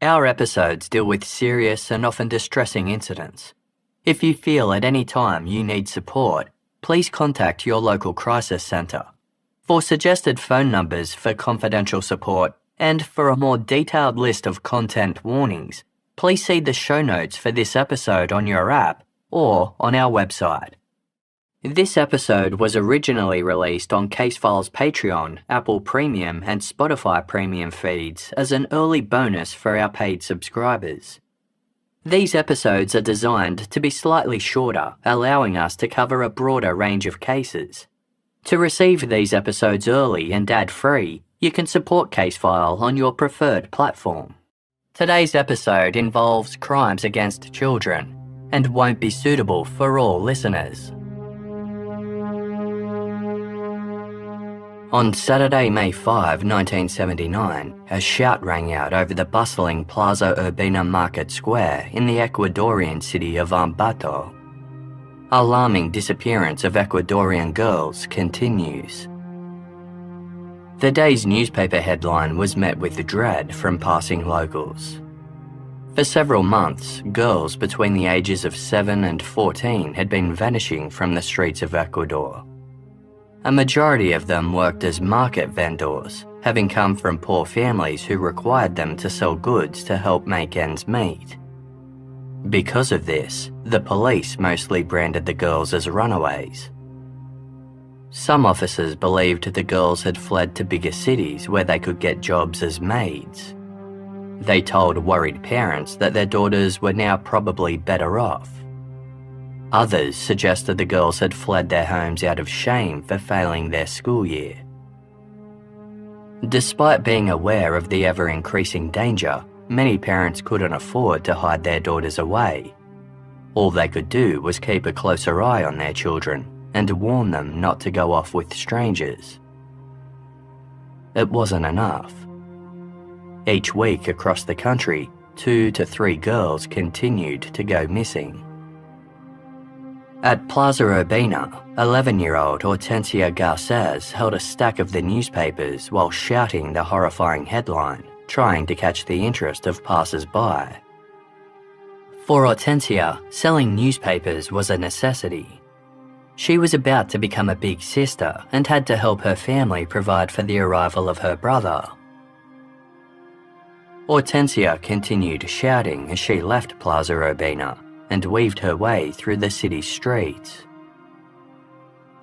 Our episodes deal with serious and often distressing incidents. If you feel at any time you need support, please contact your local crisis centre. For suggested phone numbers for confidential support and for a more detailed list of content warnings, please see the show notes for this episode on your app or on our website. This episode was originally released on Casefile's Patreon, Apple Premium and Spotify Premium feeds as an early bonus for our paid subscribers. These episodes are designed to be slightly shorter, allowing us to cover a broader range of cases. To receive these episodes early and ad-free, you can support Casefile on your preferred platform. Today's episode involves crimes against children and won't be suitable for all listeners. On Saturday, May 5, 1979, a shout rang out over the bustling Plaza Urbina Market Square in the Ecuadorian city of Ambato. Alarming disappearance of Ecuadorian girls continues. The day's newspaper headline was met with dread from passing locals. For several months, girls between the ages of 7 and 14 had been vanishing from the streets of Ecuador. A majority of them worked as market vendors, having come from poor families who required them to sell goods to help make ends meet. Because of this, the police mostly branded the girls as runaways. Some officers believed the girls had fled to bigger cities where they could get jobs as maids. They told worried parents that their daughters were now probably better off. Others suggested the girls had fled their homes out of shame for failing their school year. Despite being aware of the ever-increasing danger, many parents couldn't afford to hide their daughters away. All they could do was keep a closer eye on their children and warn them not to go off with strangers. It wasn't enough. Each week across the country, 2 to 3 girls continued to go missing. At Plaza Urbina, 11-year-old Hortensia Garces held a stack of the newspapers while shouting the horrifying headline, trying to catch the interest of passers-by. For Hortensia, selling newspapers was a necessity. She was about to become a big sister and had to help her family provide for the arrival of her brother. Hortensia continued shouting as she left Plaza Urbina and weaved her way through the city's streets.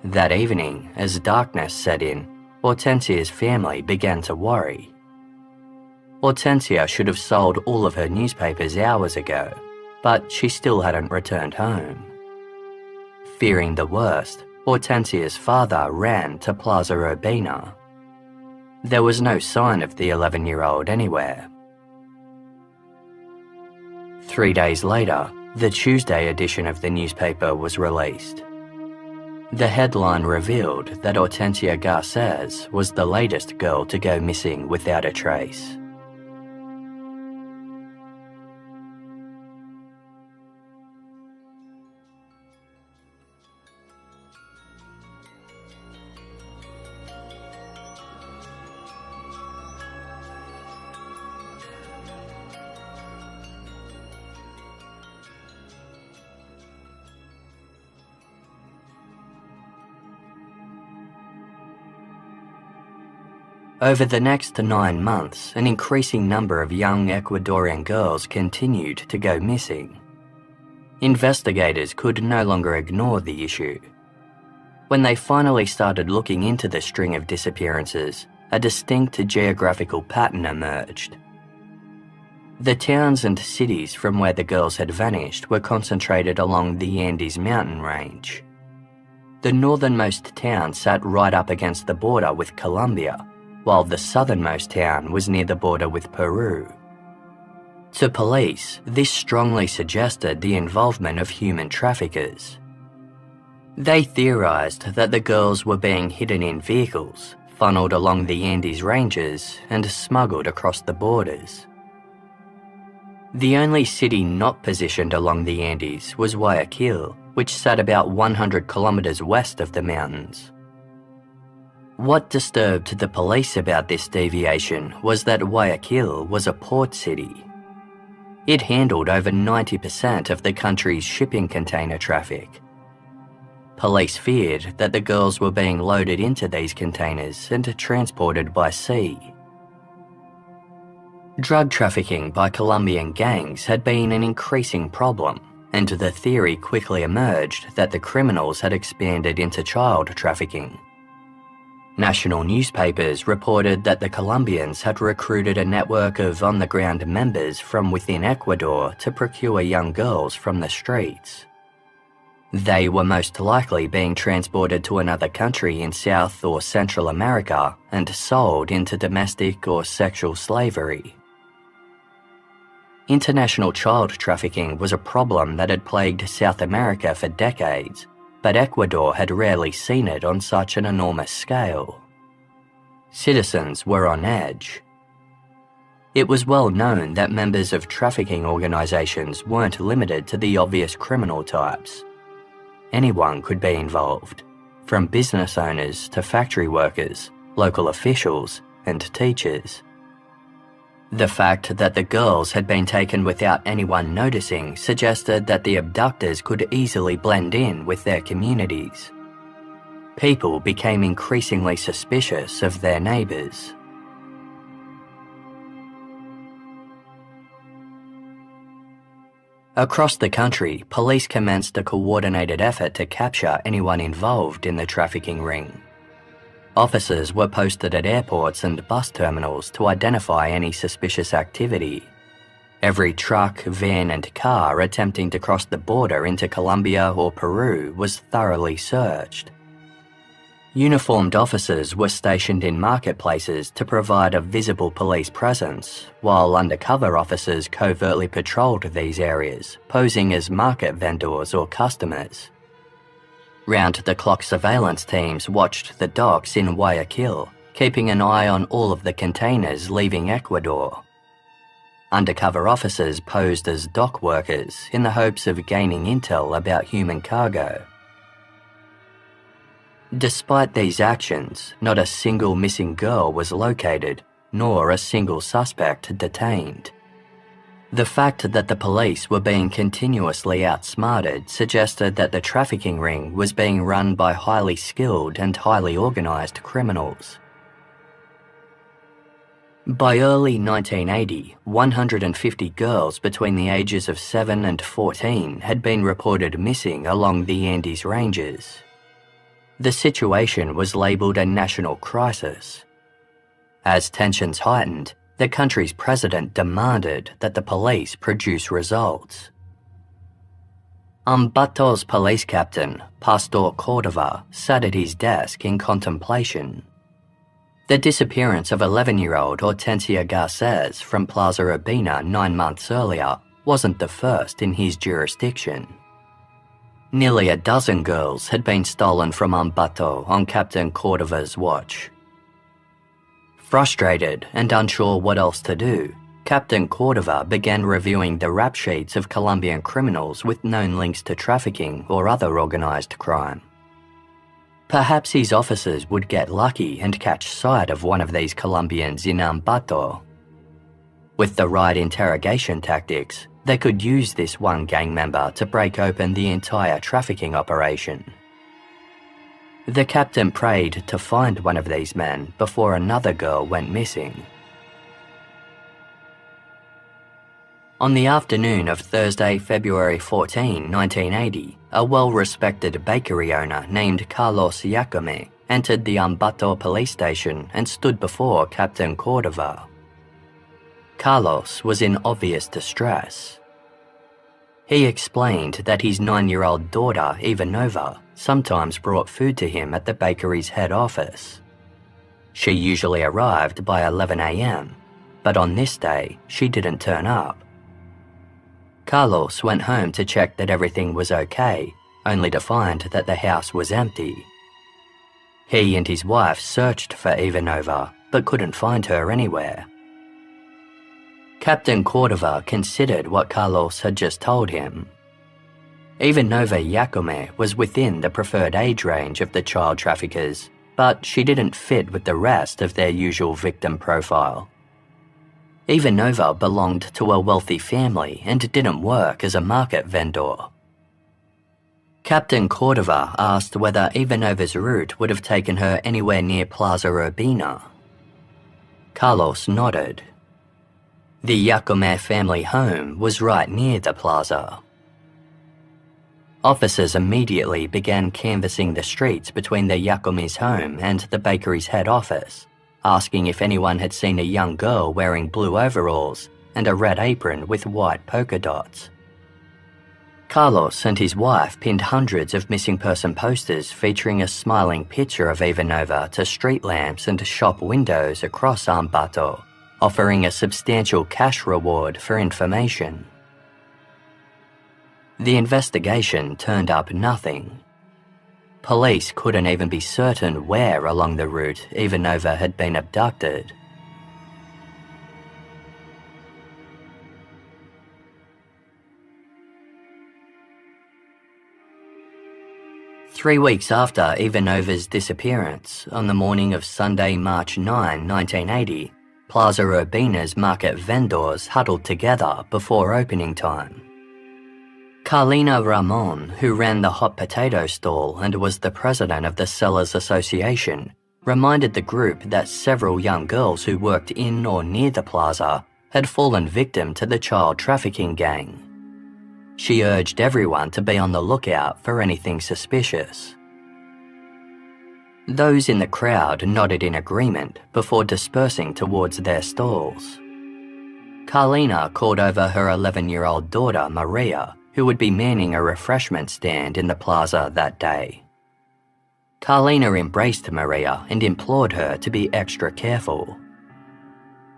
That evening, as darkness set in, Hortensia's family began to worry. Hortensia should have sold all of her newspapers hours ago, but she still hadn't returned home. Fearing the worst, Hortensia's father ran to Plaza Urbina. There was no sign of the 11-year-old anywhere. 3 days later, the Tuesday edition of the newspaper was released. The headline revealed that Hortensia Garces was the latest girl to go missing without a trace. Over the next 9 months, an increasing number of young Ecuadorian girls continued to go missing. Investigators could no longer ignore the issue. When they finally started looking into the string of disappearances, a distinct geographical pattern emerged. The towns and cities from where the girls had vanished were concentrated along the Andes mountain range. The northernmost town sat right up against the border with Colombia, while the southernmost town was near the border with Peru. To police, this strongly suggested the involvement of human traffickers. They theorized that the girls were being hidden in vehicles, funneled along the Andes ranges, and smuggled across the borders. The only city not positioned along the Andes was Guayaquil, which sat about 100 kilometers west of the mountains. What disturbed the police about this deviation was that Guayaquil was a port city. It handled over 90% of the country's shipping container traffic. Police feared that the girls were being loaded into these containers and transported by sea. Drug trafficking by Colombian gangs had been an increasing problem, and the theory quickly emerged that the criminals had expanded into child trafficking. National newspapers reported that the Colombians had recruited a network of on-the-ground members from within Ecuador to procure young girls from the streets. They were most likely being transported to another country in South or Central America and sold into domestic or sexual slavery. International child trafficking was a problem that had plagued South America for decades, but Ecuador had rarely seen it on such an enormous scale. Citizens were on edge. It was well known that members of trafficking organisations weren't limited to the obvious criminal types. Anyone could be involved, from business owners to factory workers, local officials, and teachers. The fact that the girls had been taken without anyone noticing suggested that the abductors could easily blend in with their communities. People became increasingly suspicious of their neighbours. Across the country, police commenced a coordinated effort to capture anyone involved in the trafficking ring. Officers were posted at airports and bus terminals to identify any suspicious activity. Every truck, van and car attempting to cross the border into Colombia or Peru was thoroughly searched. Uniformed officers were stationed in marketplaces to provide a visible police presence, while undercover officers covertly patrolled these areas, posing as market vendors or customers. Round-the-clock surveillance teams watched the docks in Guayaquil, keeping an eye on all of the containers leaving Ecuador. Undercover officers posed as dock workers in the hopes of gaining intel about human cargo. Despite these actions, not a single missing girl was located, nor a single suspect detained. The fact that the police were being continuously outsmarted suggested that the trafficking ring was being run by highly skilled and highly organised criminals. By early 1980, 150 girls between the ages of 7 and 14 had been reported missing along the Andes Ranges. The situation was labelled a national crisis. As tensions heightened, the country's president demanded that the police produce results. Ambato's police captain, Pastor Cordova, sat at his desk in contemplation. The disappearance of 11-year-old Hortensia Garces from Plaza Urbina 9 months earlier wasn't the first in his jurisdiction. Nearly a dozen girls had been stolen from Ambato on Captain Cordova's watch. Frustrated and unsure what else to do, Captain Cordova began reviewing the rap sheets of Colombian criminals with known links to trafficking or other organised crime. Perhaps his officers would get lucky and catch sight of one of these Colombians in Ambato. With the right interrogation tactics, they could use this one gang member to break open the entire trafficking operation. The captain prayed to find one of these men before another girl went missing. On the afternoon of Thursday, February 14, 1980, a well-respected bakery owner named Carlos Jacome entered the Ambato police station and stood before Captain Cordova. Carlos was in obvious distress. He explained that his 9-year-old daughter, Ivanova, sometimes brought food to him at the bakery's head office. She usually arrived by 11 a.m., but on this day, she didn't turn up. Carlos went home to check that everything was okay, only to find that the house was empty. He and his wife searched for Ivanova, but couldn't find her anywhere. Captain Cordova considered what Carlos had just told him. Ivanova Jacome was within the preferred age range of the child traffickers, but she didn't fit with the rest of their usual victim profile. Ivanova belonged to a wealthy family and didn't work as a market vendor. Captain Cordova asked whether Ivanova's route would have taken her anywhere near Plaza Urbina. Carlos nodded. The Yacome family home was right near the plaza. Officers immediately began canvassing the streets between the Yacome's home and the bakery's head office, asking if anyone had seen a young girl wearing blue overalls and a red apron with white polka dots. Carlos and his wife pinned hundreds of missing person posters featuring a smiling picture of Ivanova to street lamps and shop windows across Ambato, offering a substantial cash reward for information. The investigation turned up nothing. Police couldn't even be certain where along the route Ivanova had been abducted. Three weeks after Ivanova's disappearance, on the morning of Sunday, March 9, 1980, Plaza Urbina's market vendors huddled together before opening time. Carlina Ramon, who ran the hot potato stall and was the president of the Sellers Association, reminded the group that several young girls who worked in or near the plaza had fallen victim to the child trafficking gang. She urged everyone to be on the lookout for anything suspicious. Those in the crowd nodded in agreement before dispersing towards their stalls. Carlina called over her 11-year-old daughter, Maria, who would be manning a refreshment stand in the plaza that day. Carlina embraced Maria and implored her to be extra careful.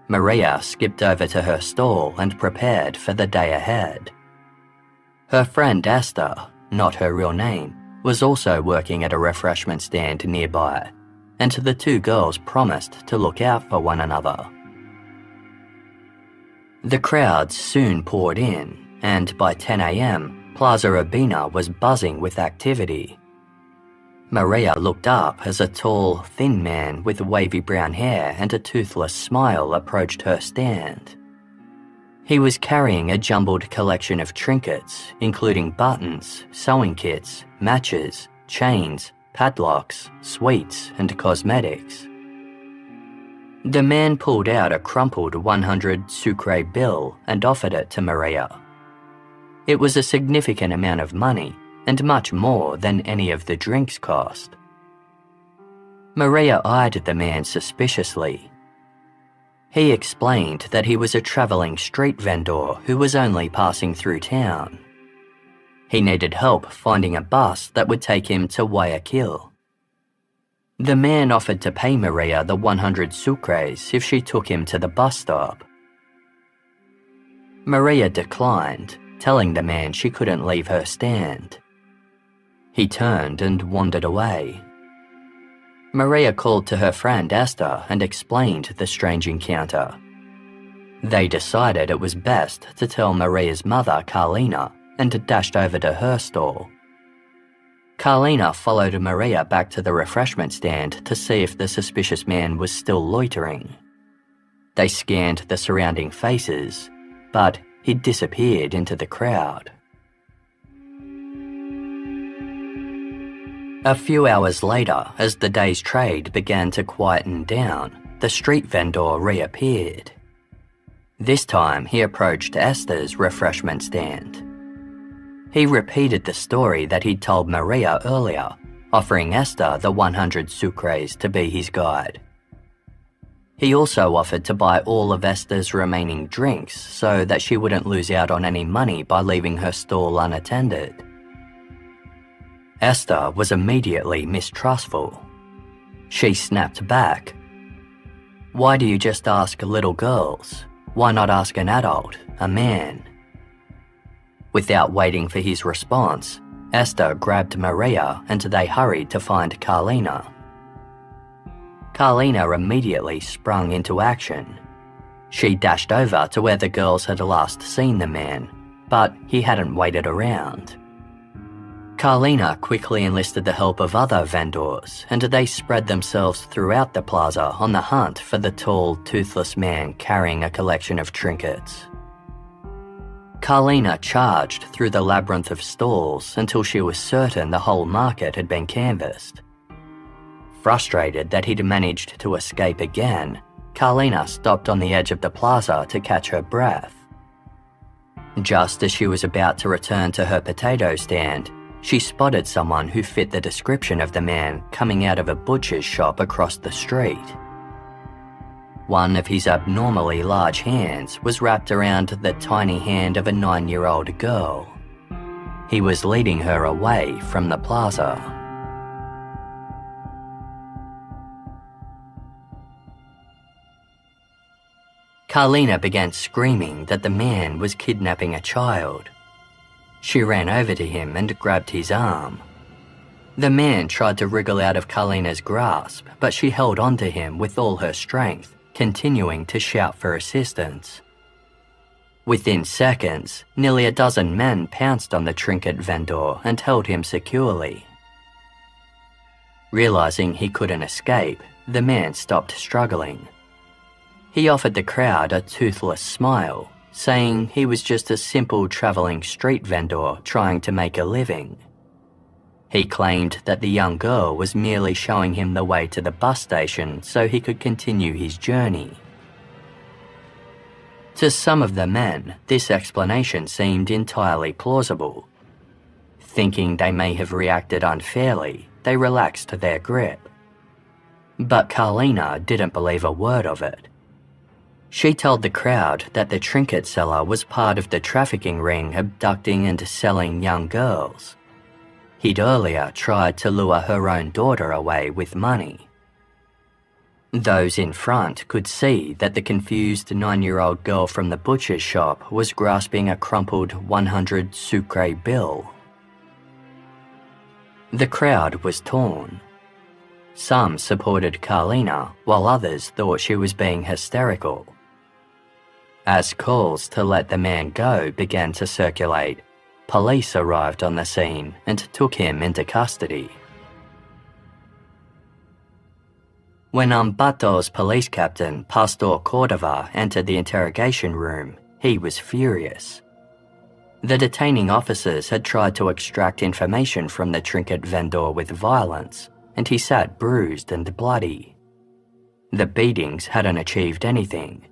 Maria skipped over to her stall and prepared for the day ahead. Her friend Esther, not her real name, was also working at a refreshment stand nearby, and the two girls promised to look out for one another. The crowds soon poured in, and by 10 a.m., Plaza Urbina was buzzing with activity. Maria looked up as a tall, thin man with wavy brown hair and a toothless smile approached her stand. He was carrying a jumbled collection of trinkets, including buttons, sewing kits, matches, chains, padlocks, sweets, and cosmetics. The man pulled out a crumpled 100 sucre bill and offered it to Maria. It was a significant amount of money, and much more than any of the drinks cost. Maria eyed the man suspiciously. He explained that he was a travelling street vendor who was only passing through town. He needed help finding a bus that would take him to Guayaquil. The man offered to pay Maria the 100 sucres if she took him to the bus stop. Maria declined, telling the man she couldn't leave her stand. He turned and wandered away. Maria called to her friend Esther and explained the strange encounter. They decided it was best to tell Maria's mother, Carlina, and dashed over to her stall. Carlina followed Maria back to the refreshment stand to see if the suspicious man was still loitering. They scanned the surrounding faces, but he'd disappeared into the crowd. A few hours later, as the day's trade began to quieten down, the street vendor reappeared. This time he approached Esther's refreshment stand. He repeated the story that he'd told Maria earlier, offering Esther the 100 sucres to be his guide. He also offered to buy all of Esther's remaining drinks so that she wouldn't lose out on any money by leaving her stall unattended. Esther was immediately mistrustful. She snapped back. "Why do you just ask little girls? Why not ask an adult, a man?" Without waiting for his response, Esther grabbed Maria and they hurried to find Carlina. Carlina immediately sprung into action. She dashed over to where the girls had last seen the man, but he hadn't waited around. Carlina quickly enlisted the help of other vendors, and they spread themselves throughout the plaza on the hunt for the tall, toothless man carrying a collection of trinkets. Carlina charged through the labyrinth of stalls until she was certain the whole market had been canvassed. Frustrated that he'd managed to escape again, Carlina stopped on the edge of the plaza to catch her breath. Just as she was about to return to her potato stand, she spotted someone who fit the description of the man coming out of a butcher's shop across the street. One of his abnormally large hands was wrapped around the tiny hand of a 9-year-old girl. He was leading her away from the plaza. Carlina began screaming that the man was kidnapping a child. She ran over to him and grabbed his arm. The man tried to wriggle out of Carlina's grasp, but she held on to him with all her strength, continuing to shout for assistance. Within seconds, nearly a dozen men pounced on the trinket vendor and held him securely. Realizing he couldn't escape, the man stopped struggling. He offered the crowd a toothless smile, saying he was just a simple travelling street vendor trying to make a living. He claimed that the young girl was merely showing him the way to the bus station so he could continue his journey. To some of the men, this explanation seemed entirely plausible. Thinking they may have reacted unfairly, they relaxed their grip. But Carlina didn't believe a word of it. She told the crowd that the trinket seller was part of the trafficking ring abducting and selling young girls. He'd earlier tried to lure her own daughter away with money. Those in front could see that the confused 9-year-old girl from the butcher's shop was grasping a crumpled 100 sucre bill. The crowd was torn. Some supported Carlina, while others thought she was being hysterical. As calls to let the man go began to circulate, police arrived on the scene and took him into custody. When Ambató's police captain, Pastor Cordova, entered the interrogation room, he was furious. The detaining officers had tried to extract information from the trinket vendor with violence, and he sat bruised and bloody. The beatings hadn't achieved anything.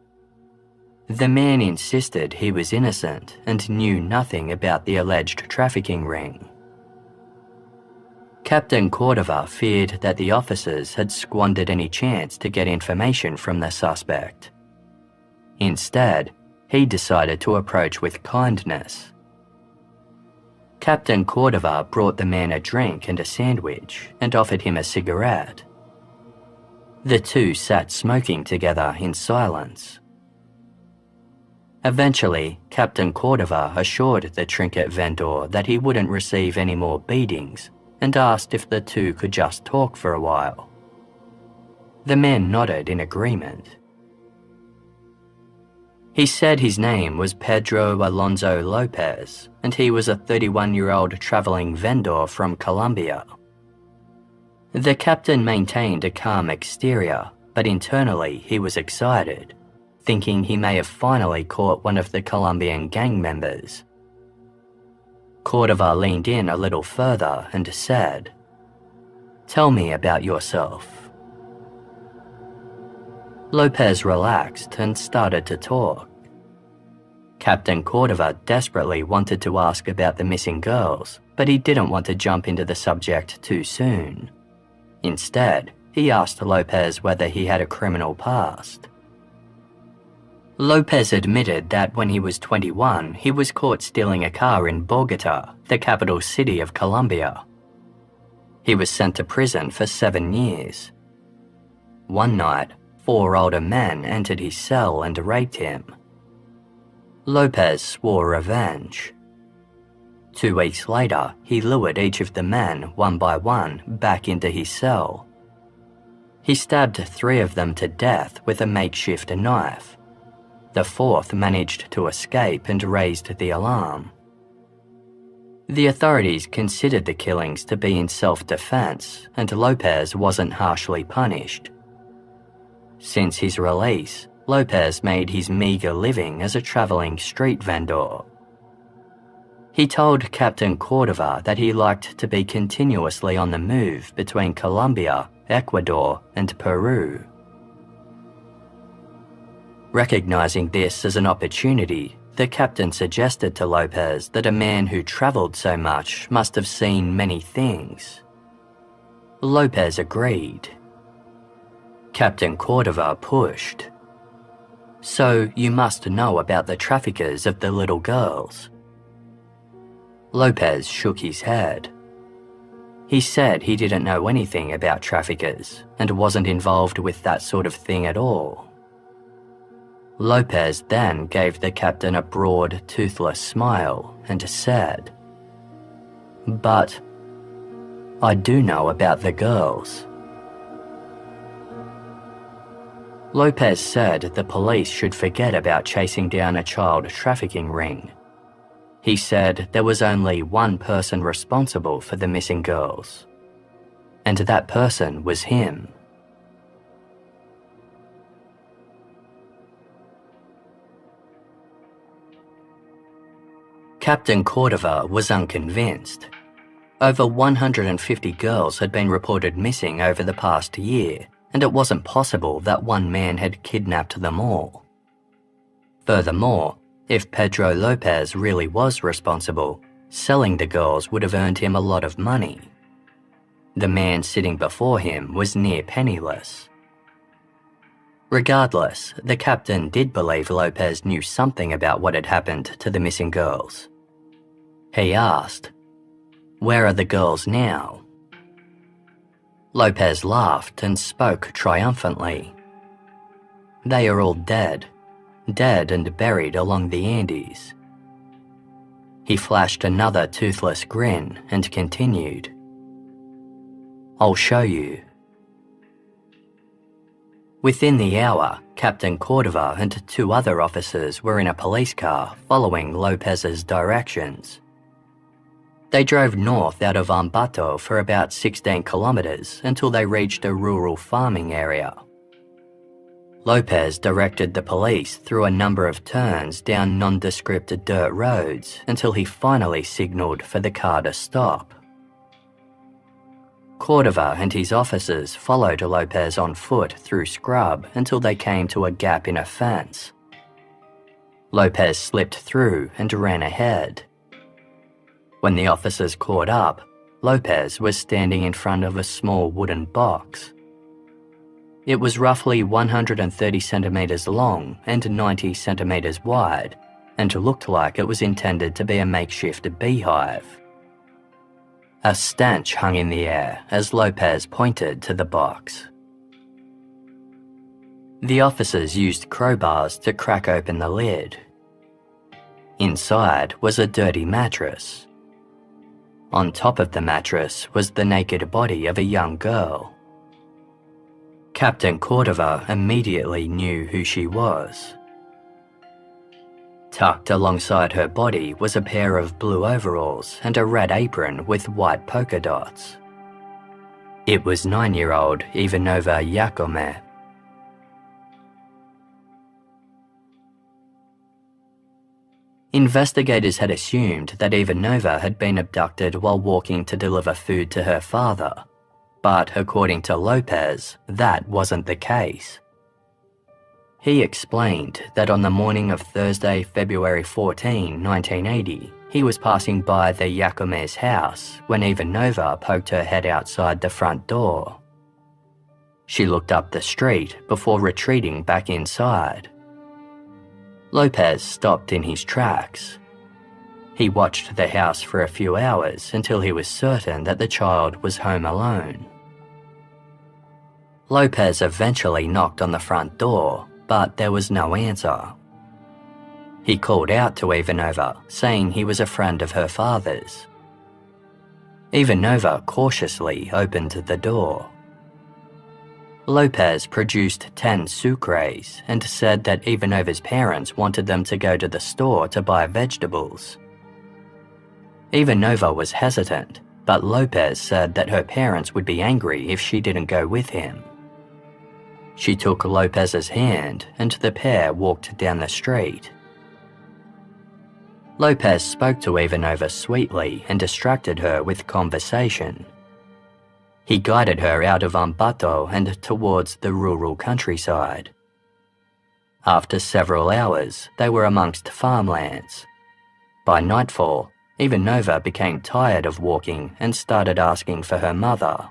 The man insisted he was innocent and knew nothing about the alleged trafficking ring. Captain Cordova feared that the officers had squandered any chance to get information from the suspect. Instead, he decided to approach with kindness. Captain Cordova brought the man a drink and a sandwich and offered him a cigarette. The two sat smoking together in silence. Eventually, Captain Cordova assured the trinket vendor that he wouldn't receive any more beatings and asked if the two could just talk for a while. The man nodded in agreement. He said his name was Pedro Alonso Lopez, and he was a 31-year-old traveling vendor from Colombia. The captain maintained a calm exterior, but internally he was excited, thinking he may have finally caught one of the Colombian gang members. Cordova leaned in a little further and said, "Tell me about yourself." Lopez relaxed and started to talk. Captain Cordova desperately wanted to ask about the missing girls, but he didn't want to jump into the subject too soon. Instead, he asked Lopez whether he had a criminal past. Lopez admitted that when he was 21, he was caught stealing a car in Bogota, the capital city of Colombia. He was sent to prison for 7 years. One night, 4 older men entered his cell and raped him. Lopez swore revenge. 2 weeks later, he lured each of the men, one by one, back into his cell. He stabbed 3 of them to death with a makeshift knife. The 4th managed to escape and raised the alarm. The authorities considered the killings to be in self-defense, and Lopez wasn't harshly punished. Since his release, Lopez made his meager living as a traveling street vendor. He told Captain Cordova that he liked to be continuously on the move between Colombia, Ecuador, and Peru. Recognizing this as an opportunity, the captain suggested to Lopez that a man who traveled so much must have seen many things. Lopez agreed. Captain Cordova pushed. "So you must know about the traffickers of the little girls." Lopez shook his head. He said he didn't know anything about traffickers and wasn't involved with that sort of thing at all. Lopez then gave the captain a broad, toothless smile and said, "But I do know about the girls." Lopez said the police should forget about chasing down a child trafficking ring. He said there was only one person responsible for the missing girls, and that person was him. Captain Cordova was unconvinced. Over 150 girls had been reported missing over the past year, and it wasn't possible that one man had kidnapped them all. Furthermore, if Pedro Lopez really was responsible, selling the girls would have earned him a lot of money. The man sitting before him was near penniless. Regardless, the captain did believe Lopez knew something about what had happened to the missing girls. He asked, "Where are the girls now?" Lopez laughed and spoke triumphantly. "They are all dead and buried along the Andes." He flashed another toothless grin and continued, "I'll show you." Within the hour, Captain Cordova and two other officers were in a police car following Lopez's directions. They drove north out of Ambato for about 16 kilometers until they reached a rural farming area. Lopez directed the police through a number of turns down nondescript dirt roads until he finally signaled for the car to stop. Cordova and his officers followed Lopez on foot through scrub until they came to a gap in a fence. Lopez slipped through and ran ahead. When the officers caught up, Lopez was standing in front of a small wooden box. It was roughly 130 centimeters long and 90 centimeters wide, and looked like it was intended to be a makeshift beehive. A stench hung in the air as Lopez pointed to the box. The officers used crowbars to crack open the lid. Inside was a dirty mattress. On top of the mattress was the naked body of a young girl. Captain Cordova immediately knew who she was. Tucked alongside her body was a pair of blue overalls and a red apron with white polka dots. It was 9-year-old Ivanova Yakome. Investigators had assumed that Ivanova had been abducted while walking to deliver food to her father, but according to Lopez, that wasn't the case. He explained that on the morning of Thursday, February 14, 1980, he was passing by the Yacome's house when Ivanova poked her head outside the front door. She looked up the street before retreating back inside. Lopez stopped in his tracks. He watched the house for a few hours until he was certain that the child was home alone. Lopez eventually knocked on the front door, but there was no answer. He called out to Ivanova, saying he was a friend of her father's. Ivanova cautiously opened the door. Lopez produced 10 sucres and said that Ivanova's parents wanted them to go to the store to buy vegetables. Ivanova was hesitant, but Lopez said that her parents would be angry if she didn't go with him. She took Lopez's hand and the pair walked down the street. Lopez spoke to Ivanova sweetly and distracted her with conversation. He guided her out of Ambato and towards the rural countryside. After several hours, they were amongst farmlands. By nightfall, Ivanova became tired of walking and started asking for her mother.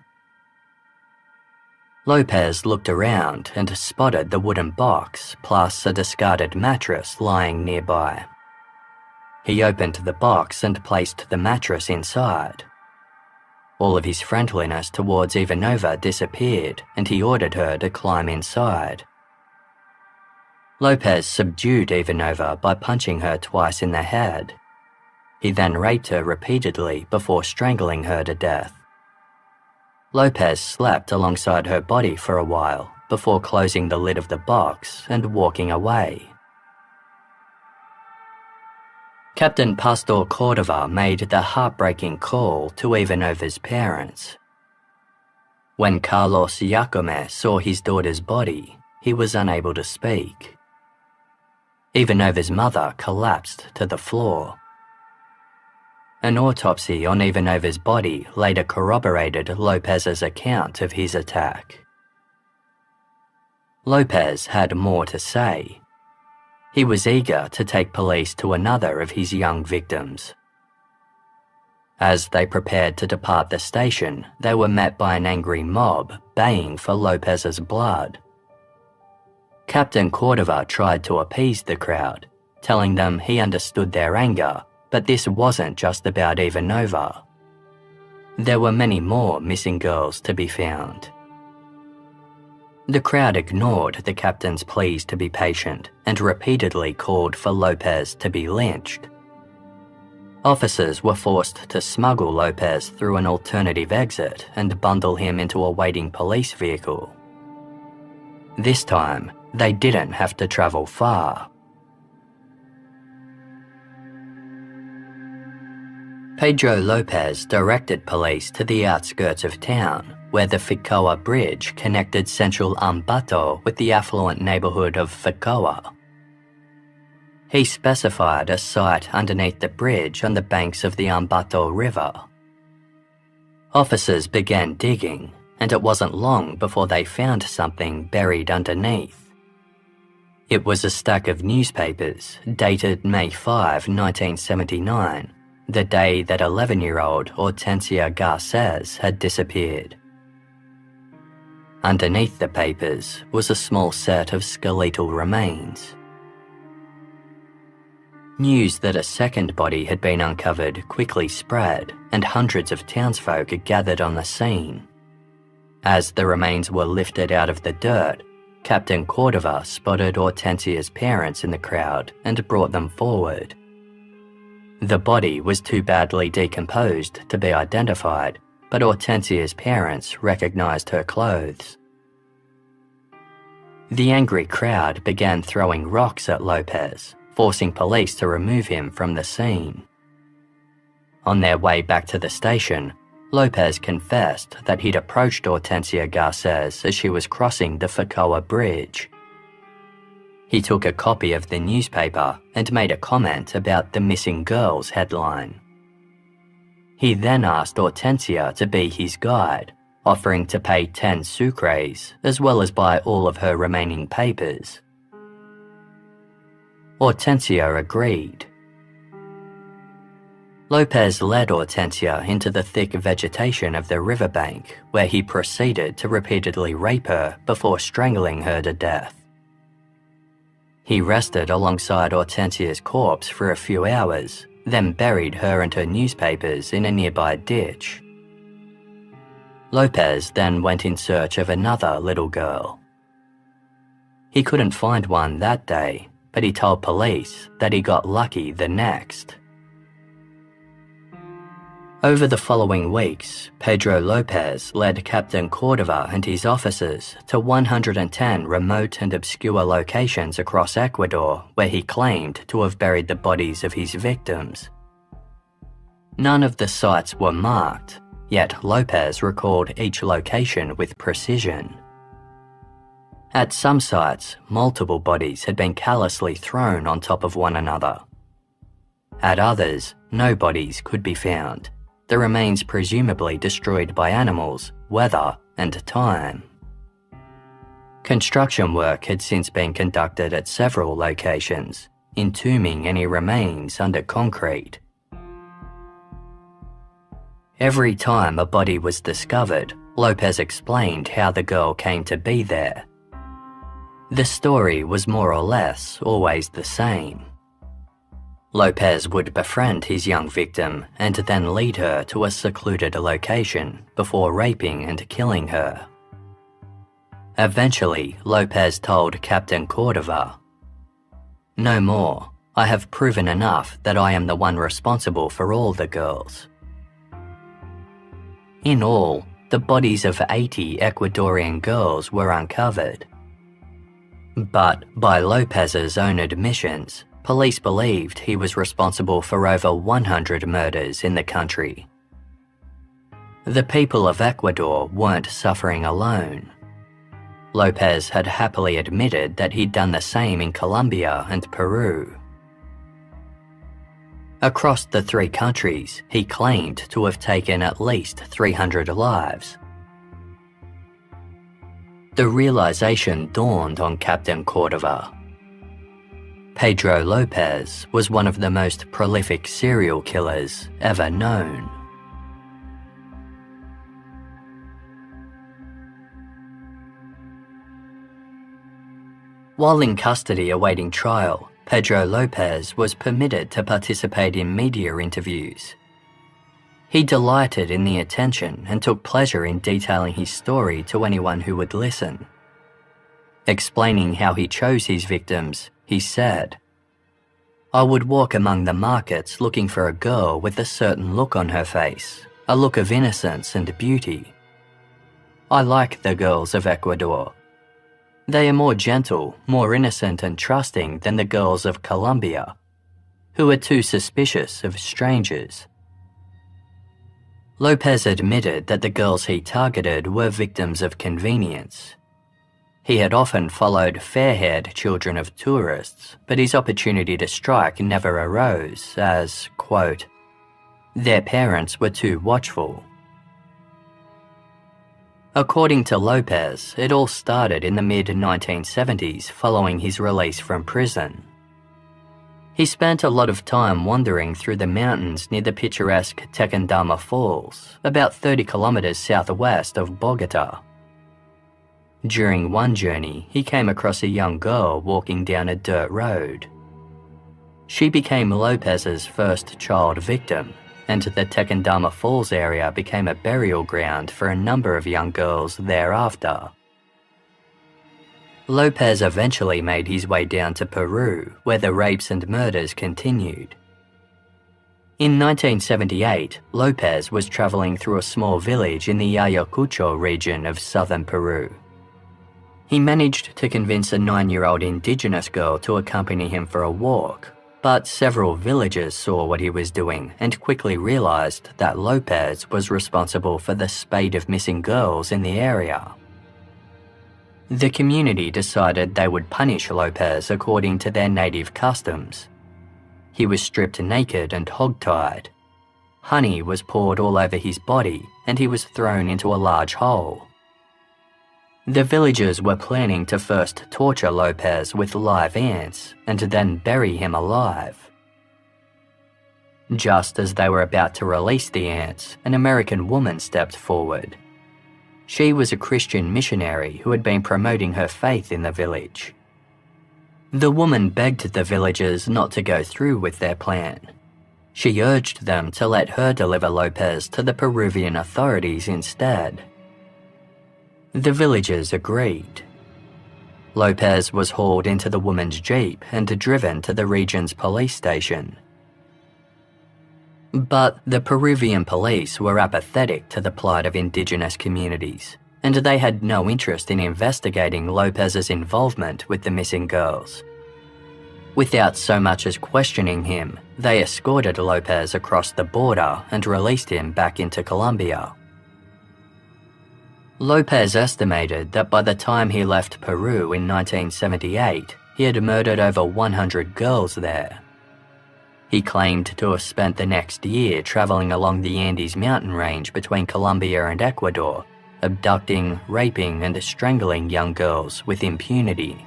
Lopez looked around and spotted the wooden box plus a discarded mattress lying nearby. He opened the box and placed the mattress inside. All of his friendliness towards Ivanova disappeared and he ordered her to climb inside. Lopez subdued Ivanova by punching her twice in the head. He then raped her repeatedly before strangling her to death. Lopez slept alongside her body for a while before closing the lid of the box and walking away. Captain Pastor Cordova made the heartbreaking call to Ivanova's parents. When Carlos Jacome saw his daughter's body, he was unable to speak. Ivanova's mother collapsed to the floor. An autopsy on Ivanova's body later corroborated Lopez's account of his attack. Lopez had more to say. He was eager to take police to another of his young victims. As they prepared to depart the station, they were met by an angry mob baying for Lopez's blood. Captain Cordova tried to appease the crowd, telling them he understood their anger, but this wasn't just about Ivanova. There were many more missing girls to be found. The crowd ignored the captain's pleas to be patient and repeatedly called for Lopez to be lynched. Officers were forced to smuggle Lopez through an alternative exit and bundle him into a waiting police vehicle. This time, they didn't have to travel far. Pedro Lopez directed police to the outskirts of town, where the Ficoa Bridge connected central Ambato with the affluent neighborhood of Ficoa. He specified a site underneath the bridge on the banks of the Ambato River. Officers began digging, and it wasn't long before they found something buried underneath. It was a stack of newspapers dated May 5, 1979, the day that 11-year-old Hortensia Garces had disappeared. Underneath the papers was a small set of skeletal remains. News that a second body had been uncovered quickly spread, and hundreds of townsfolk gathered on the scene. As the remains were lifted out of the dirt, Captain Cordova spotted Hortensia's parents in the crowd and brought them forward. The body was too badly decomposed to be identified, but Hortensia's parents recognized her clothes. The angry crowd began throwing rocks at Lopez, forcing police to remove him from the scene. On their way back to the station, Lopez confessed that he'd approached Hortensia Garces as she was crossing the Ficoa Bridge. He took a copy of the newspaper and made a comment about the missing girls headline. He then asked Hortensia to be his guide, offering to pay 10 sucres as well as buy all of her remaining papers. Hortensia agreed. Lopez led Hortensia into the thick vegetation of the riverbank, where he proceeded to repeatedly rape her before strangling her to death. He rested alongside Hortensia's corpse for a few hours, then buried her and her newspapers in a nearby ditch. Lopez then went in search of another little girl. He couldn't find one that day, but he told police that he got lucky the next. Over the following weeks, Pedro Lopez led Captain Cordova and his officers to 110 remote and obscure locations across Ecuador where he claimed to have buried the bodies of his victims. None of the sites were marked, yet Lopez recalled each location with precision. At some sites, multiple bodies had been callously thrown on top of one another. At others, no bodies could be found, the remains presumably destroyed by animals, weather, and time. Construction work had since been conducted at several locations, entombing any remains under concrete. Every time a body was discovered, Lopez explained how the girl came to be there. The story was more or less always the same. Lopez would befriend his young victim and then lead her to a secluded location before raping and killing her. Eventually, Lopez told Captain Cordova, "No more. I have proven enough that I am the one responsible for all the girls." In all, the bodies of 80 Ecuadorian girls were uncovered. But by Lopez's own admissions, police believed he was responsible for over 100 murders in the country. The people of Ecuador weren't suffering alone. Lopez had happily admitted that he'd done the same in Colombia and Peru. Across the three countries, he claimed to have taken at least 300 lives. The realization dawned on Captain Cordova. Pedro Lopez was one of the most prolific serial killers ever known. While in custody awaiting trial, Pedro Lopez was permitted to participate in media interviews. He delighted in the attention and took pleasure in detailing his story to anyone who would listen. Explaining how he chose his victims, he said, "I would walk among the markets looking for a girl with a certain look on her face, a look of innocence and beauty. I like the girls of Ecuador. They are more gentle, more innocent and trusting than the girls of Colombia, who are too suspicious of strangers." Lopez admitted that the girls he targeted were victims of convenience. He had often followed fair-haired children of tourists, but his opportunity to strike never arose as, quote, "their parents were too watchful." According to Lopez, it all started in the mid-1970s following his release from prison. He spent a lot of time wandering through the mountains near the picturesque Tequendama Falls, about 30 kilometers southwest of Bogota. During one journey, he came across a young girl walking down a dirt road. She became Lopez's first child victim, and the Tequendama Falls area became a burial ground for a number of young girls thereafter. Lopez eventually made his way down to Peru, where the rapes and murders continued. In 1978, Lopez was traveling through a small village in the Ayacucho region of southern Peru. He managed to convince a 9-year-old indigenous girl to accompany him for a walk, but several villagers saw what he was doing and quickly realized that Lopez was responsible for the spate of missing girls in the area. The community decided they would punish Lopez according to their native customs. He was stripped naked and hogtied. Honey was poured all over his body and he was thrown into a large hole. The villagers were planning to first torture Lopez with live ants and then bury him alive. Just as they were about to release the ants, an American woman stepped forward. She was a Christian missionary who had been promoting her faith in the village. The woman begged the villagers not to go through with their plan. She urged them to let her deliver Lopez to the Peruvian authorities instead. The villagers agreed. Lopez was hauled into the woman's jeep and driven to the region's police station. But the Peruvian police were apathetic to the plight of indigenous communities, and they had no interest in investigating Lopez's involvement with the missing girls. Without so much as questioning him, they escorted Lopez across the border and released him back into Colombia. Lopez estimated that by the time he left Peru in 1978, he had murdered over 100 girls there. He claimed to have spent the next year traveling along the Andes mountain range between Colombia and Ecuador, abducting, raping, and strangling young girls with impunity.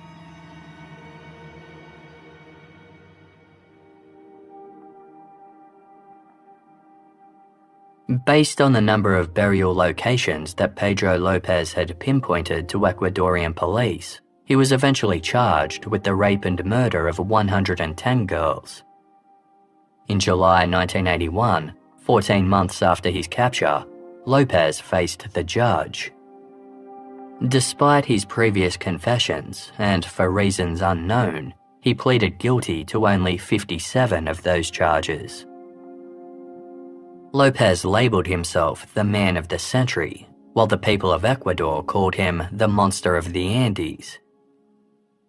Based on the number of burial locations that Pedro Lopez had pinpointed to Ecuadorian police, he was eventually charged with the rape and murder of 110 girls. In July 1981, 14 months after his capture, Lopez faced the judge. Despite his previous confessions, and for reasons unknown, he pleaded guilty to only 57 of those charges. Lopez labelled himself the man of the century, while the people of Ecuador called him the monster of the Andes.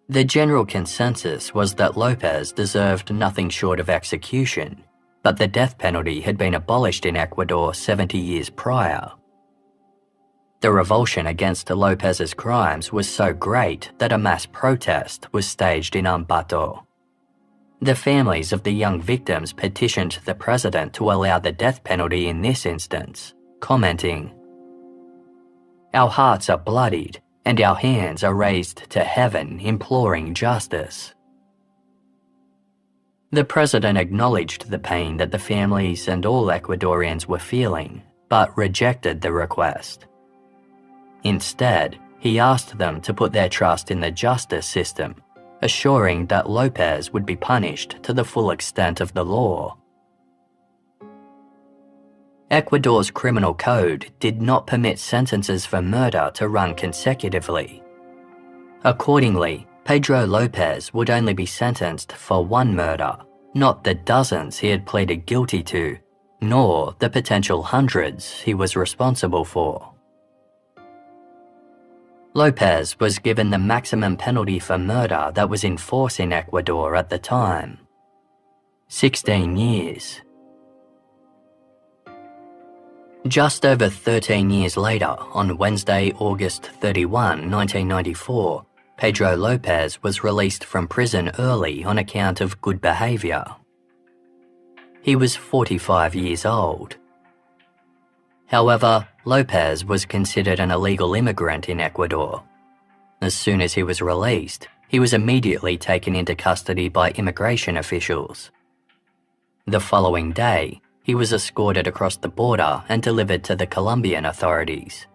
The general consensus was that Lopez deserved nothing short of execution, but the death penalty had been abolished in Ecuador 70 years prior. The revulsion against Lopez's crimes was so great that a mass protest was staged in Ambato. The families of the young victims petitioned the president to allow the death penalty in this instance, commenting, "Our hearts are bloodied, and our hands are raised to heaven imploring justice." The president acknowledged the pain that the families and all Ecuadorians were feeling, but rejected the request. Instead, he asked them to put their trust in the justice system, assuring that Lopez would be punished to the full extent of the law. Ecuador's criminal code did not permit sentences for murder to run consecutively. Accordingly, Pedro Lopez would only be sentenced for one murder, not the dozens he had pleaded guilty to, nor the potential hundreds he was responsible for. Lopez was given the maximum penalty for murder that was in force in Ecuador at the time: 16 years. Just over 13 years later, on Wednesday, August 31, 1994, Pedro Lopez was released from prison early on account of good behaviour. He was 45 years old. However, Lopez was considered an illegal immigrant in Ecuador. As soon as he was released, he was immediately taken into custody by immigration officials. The following day, he was escorted across the border and delivered to the Colombian authorities.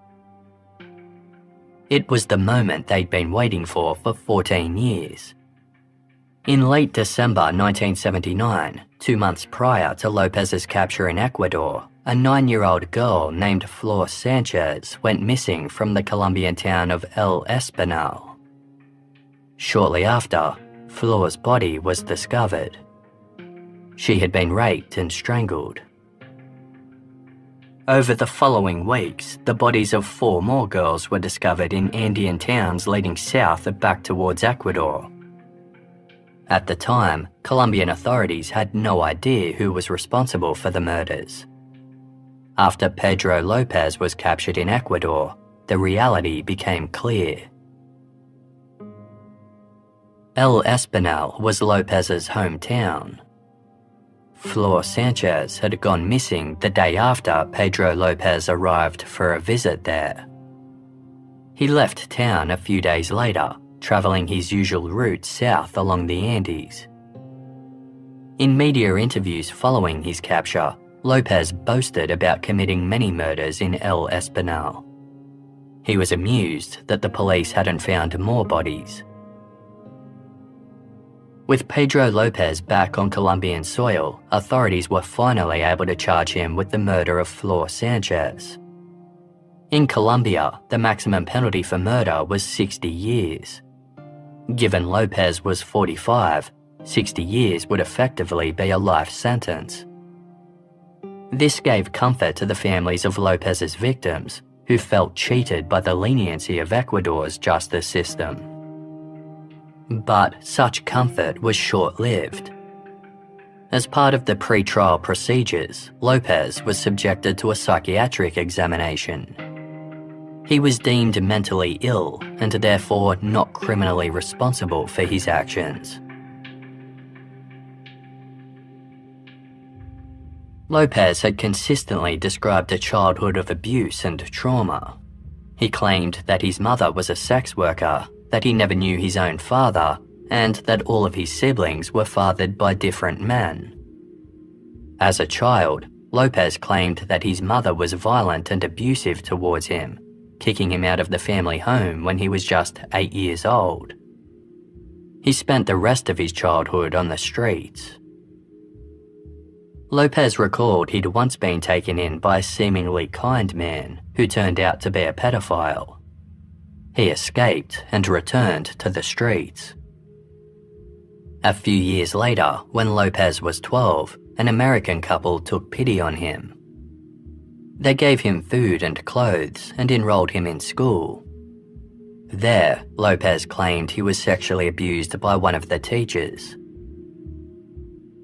It was the moment they'd been waiting for 14 years. In late December 1979, 2 months prior to Lopez's capture in Ecuador, a 9-year-old girl named Flor Sanchez went missing from the Colombian town of El Espinal. Shortly after, Flor's body was discovered. She had been raped and strangled. Over the following weeks, the bodies of 4 more girls were discovered in Andean towns leading south back towards Ecuador. At the time, Colombian authorities had no idea who was responsible for the murders. After Pedro Lopez was captured in Ecuador, the reality became clear. El Espinal was Lopez's hometown. Flor Sanchez had gone missing the day after Pedro Lopez arrived for a visit there. He left town a few days later, travelling his usual route south along the Andes. In media interviews following his capture, Lopez boasted about committing many murders in El Espinal. He was amused that the police hadn't found more bodies. With Pedro Lopez back on Colombian soil, authorities were finally able to charge him with the murder of Flor Sanchez. In Colombia, the maximum penalty for murder was 60 years. Given Lopez was 45, 60 years would effectively be a life sentence. This gave comfort to the families of Lopez's victims, who felt cheated by the leniency of Ecuador's justice system. But such comfort was short-lived. As part of the pre-trial procedures, Lopez was subjected to a psychiatric examination. He was deemed mentally ill and therefore not criminally responsible for his actions. Lopez had consistently described a childhood of abuse and trauma. He claimed that his mother was a sex worker, that he never knew his own father, and that all of his siblings were fathered by different men. As a child, Lopez claimed that his mother was violent and abusive towards him, kicking him out of the family home when he was just 8 years old. He spent the rest of his childhood on the streets. Lopez recalled he'd once been taken in by a seemingly kind man who turned out to be a pedophile. He escaped and returned to the streets. A few years later, when Lopez was 12, an American couple took pity on him. They gave him food and clothes and enrolled him in school. There, Lopez claimed he was sexually abused by one of the teachers.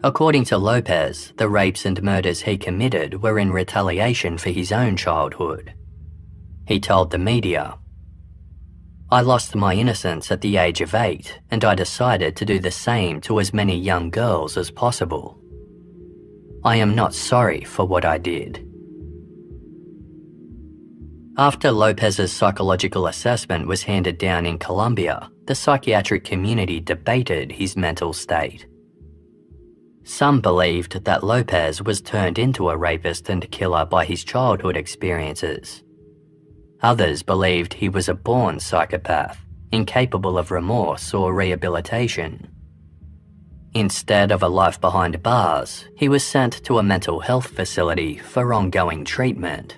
According to Lopez, the rapes and murders he committed were in retaliation for his own childhood. He told the media, "I lost my innocence at the age of 8, and I decided to do the same to as many young girls as possible. I am not sorry for what I did." After Lopez's psychological assessment was handed down in Colombia, the psychiatric community debated his mental state. Some believed that Lopez was turned into a rapist and killer by his childhood experiences. Others believed he was a born psychopath, incapable of remorse or rehabilitation. Instead of a life behind bars, he was sent to a mental health facility for ongoing treatment.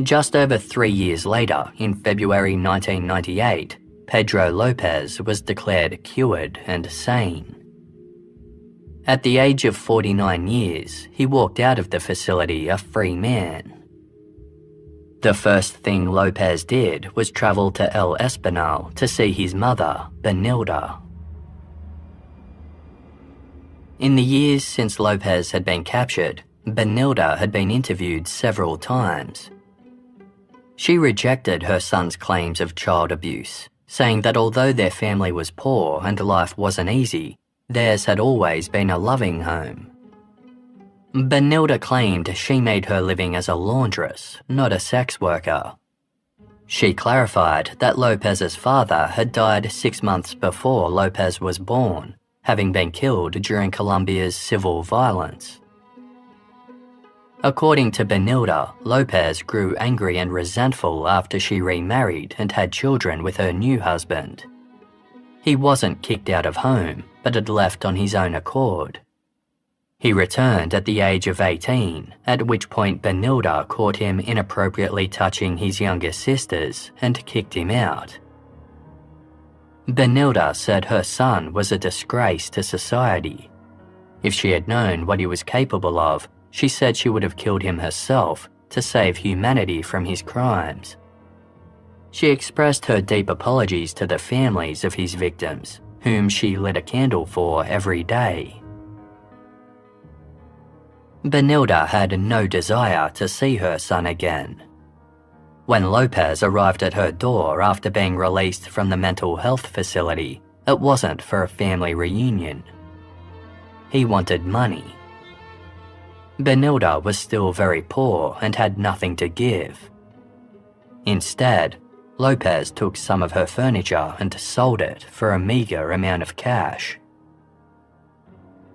Just over 3 years later, in February 1998, Pedro Lopez was declared cured and sane. At the age of 49 years, he walked out of the facility a free man. The first thing Lopez did was travel to El Espinal to see his mother, Benilda. In the years since Lopez had been captured, Benilda had been interviewed several times. She rejected her son's claims of child abuse, saying that although their family was poor and life wasn't easy, theirs had always been a loving home. Benilda claimed she made her living as a laundress, not a sex worker. She clarified that Lopez's father had died 6 months before Lopez was born, having been killed during Colombia's civil violence. According to Benilda, Lopez grew angry and resentful after she remarried and had children with her new husband. He wasn't kicked out of home, but had left on his own accord. He returned at the age of 18, at which point Benilda caught him inappropriately touching his younger sisters and kicked him out. Benilda said her son was a disgrace to society. If she had known what he was capable of, she said she would have killed him herself to save humanity from his crimes. She expressed her deep apologies to the families of his victims, whom she lit a candle for every day. Benilda had no desire to see her son again. When Lopez arrived at her door after being released from the mental health facility, it wasn't for a family reunion. He wanted money. Benilda was still very poor and had nothing to give. Instead, Lopez took some of her furniture and sold it for a meager amount of cash.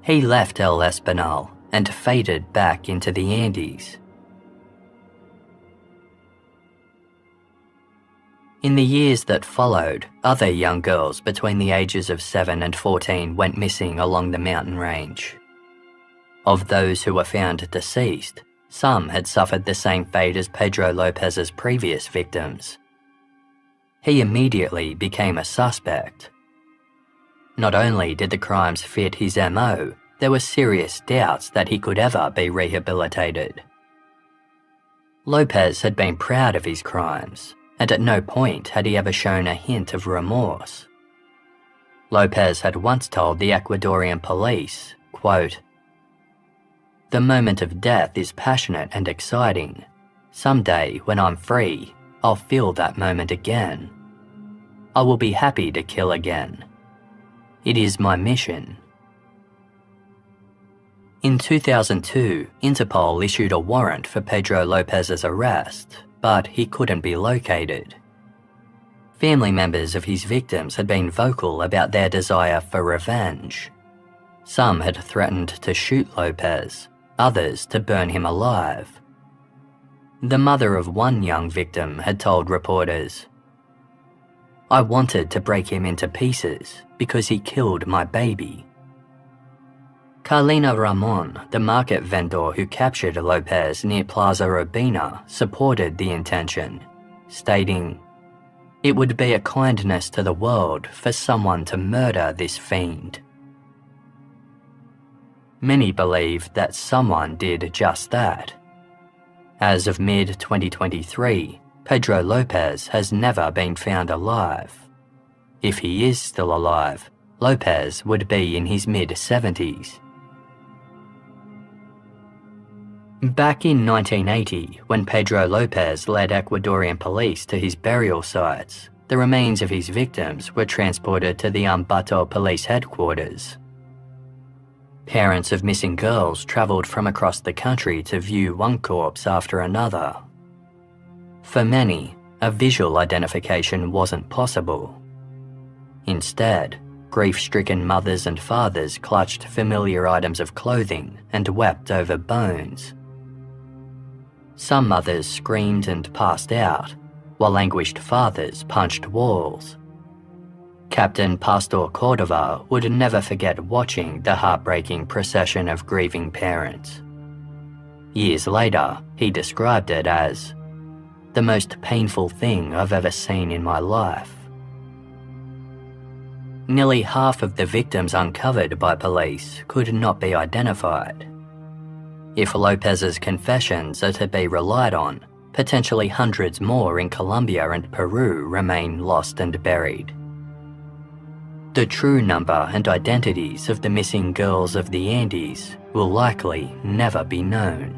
He left El Espinal and faded back into the Andes. In the years that followed, other young girls between the ages of 7 and 14 went missing along the mountain range. Of those who were found deceased, some had suffered the same fate as Pedro Lopez's previous victims. He immediately became a suspect. Not only did the crimes fit his MO, there were serious doubts that he could ever be rehabilitated. Lopez had been proud of his crimes, and at no point had he ever shown a hint of remorse. Lopez had once told the Ecuadorian police, quote, "The moment of death is passionate and exciting. Someday, when I'm free, I'll feel that moment again. I will be happy to kill again. It is my mission." In 2002, Interpol issued a warrant for Pedro Lopez's arrest, but he couldn't be located. Family members of his victims had been vocal about their desire for revenge. Some had threatened to shoot Lopez, others to burn him alive. The mother of one young victim had told reporters, "I wanted to break him into pieces because he killed my baby." Carlina Ramon, the market vendor who captured Lopez near Plaza Urbina, supported the intention, stating, "It would be a kindness to the world for someone to murder this fiend." Many believe that someone did just that. As of mid-2023, Pedro Lopez has never been found alive. If he is still alive, Lopez would be in his mid-70s. Back in 1980, when Pedro Lopez led Ecuadorian police to his burial sites, the remains of his victims were transported to the Ambato police headquarters. Parents of missing girls travelled from across the country to view one corpse after another. For many, a visual identification wasn't possible. Instead, grief-stricken mothers and fathers clutched familiar items of clothing and wept over bones. Some mothers screamed and passed out, while anguished fathers punched walls. Captain Pastor Cordova would never forget watching the heartbreaking procession of grieving parents. Years later, he described it as the most painful thing I've ever seen in my life. Nearly half of the victims uncovered by police could not be identified. If Lopez's confessions are to be relied on, potentially hundreds more in Colombia and Peru remain lost and buried. The true number and identities of the missing girls of the Andes will likely never be known.